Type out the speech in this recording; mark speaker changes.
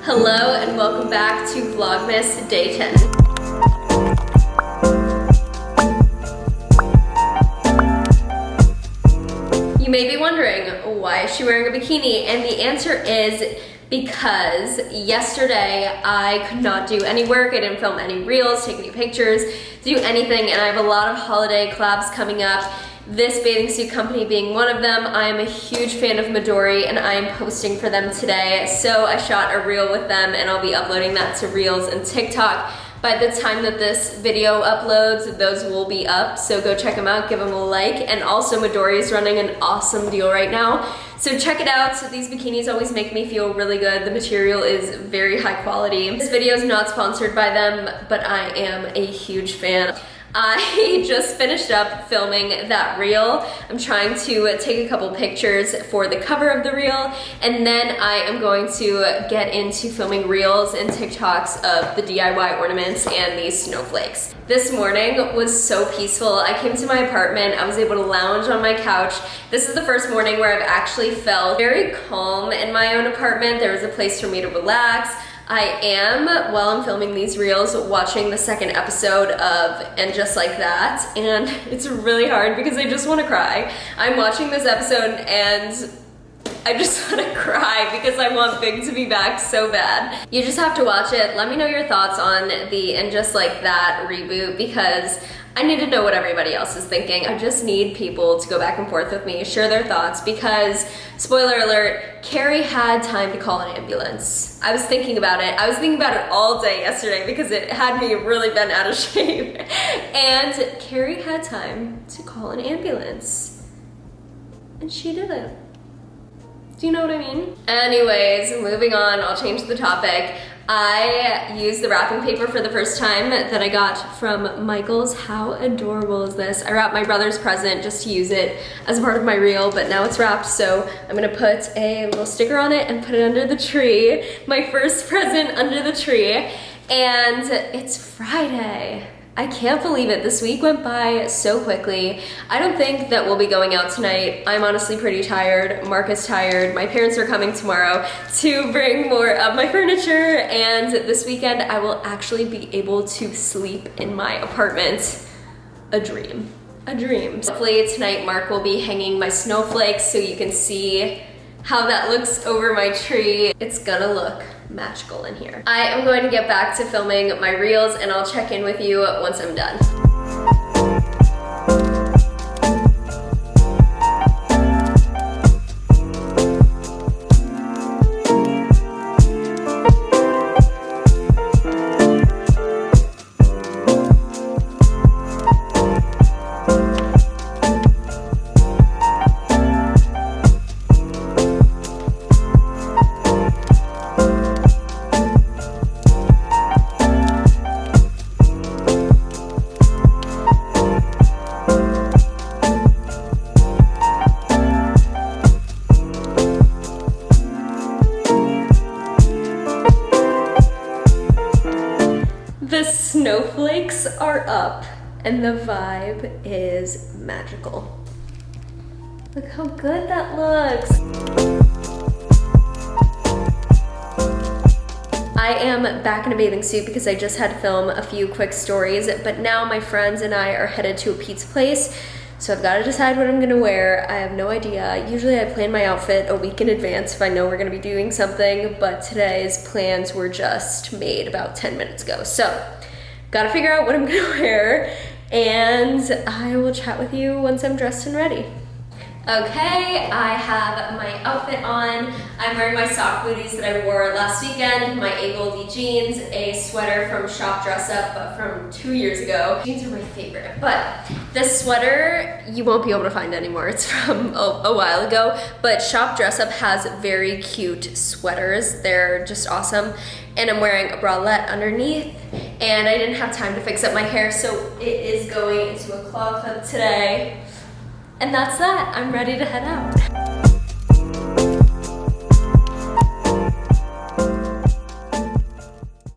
Speaker 1: Hello and welcome back to Vlogmas Day 10. You may be wondering, why is she wearing a bikini? And the answer is because yesterday I could not do any work. I didn't film any reels, take any pictures, do anything, and I have a lot of holiday collabs coming up. This bathing suit company being one of them. I am a huge fan of Midori and I am posting for them today. So I shot a reel with them and I'll be uploading that to Reels and TikTok. By the time that this video uploads, those will be up. So go check them out, give them a like. And also Midori is running an awesome deal right now. So check it out. So these bikinis always make me feel really good. The material is very high quality. This video is not sponsored by them, but I am a huge fan. I just finished up filming that reel. I'm trying to take a couple pictures for the cover of the reel, and then I am going to get into filming reels and TikToks of the DIY ornaments and these snowflakes. This morning was so peaceful. I came to my apartment, I was able to lounge on my couch. This is the first morning where I've actually felt very calm in my own apartment. There was a place for me to relax. I am, while I'm filming these reels, watching the second episode of And Just Like That, and it's really hard because I just want to cry. I'm watching this episode and I just want to cry because I want Big to be back so bad. You just have to watch it. Let me know your thoughts on the And Just Like That reboot because I need to know what everybody else is thinking. I just need people to go back and forth with me, share their thoughts, because, spoiler alert, Carrie had time to call an ambulance. I was thinking about it. I was thinking about it all day yesterday because it had me really bent out of shape. And Carrie had time to call an ambulance. And she didn't. Do you know what I mean? Anyways, moving on, I'll change the topic. I used the wrapping paper for the first time that I got from Michael's. How adorable is this? I wrapped my brother's present just to use it as a part of my reel, but now it's wrapped, so I'm gonna put a little sticker on it and put it under the tree. My first present under the tree, and it's Friday. I can't believe it. This week went by so quickly. I don't think that we'll be going out tonight. I'm honestly pretty tired. Mark is tired. My parents are coming tomorrow to bring more of my furniture, and this weekend I will actually be able to sleep in my apartment. A dream. A dream. Hopefully tonight Mark will be hanging my snowflakes so you can see how that looks over my tree. It's gonna look magical in here. I am going to get back to filming my reels and I'll check in with you once I'm done. The snowflakes are up and the vibe is magical. Look how good that looks. I am back in a bathing suit because I just had to film a few quick stories, but now my friends and I are headed to a pizza place. So I've got to decide what I'm gonna wear. I have no idea. Usually I plan my outfit a week in advance if I know we're gonna be doing something, but today's plans were just made about 10 minutes ago. So, gotta figure out what I'm gonna wear, and I will chat with you once I'm dressed and ready. Okay, I have my outfit on. I'm wearing my sock booties that I wore last weekend, my A Goldie jeans, a sweater from Shop Dress Up, but from 2 years ago. Jeans are my favorite, but this sweater you won't be able to find anymore. It's from a while ago, but Shop Dress Up has very cute sweaters. They're just awesome. And I'm wearing a bralette underneath, and I didn't have time to fix up my hair, so it is going into a claw clip today. And that's that. I'm ready to head out.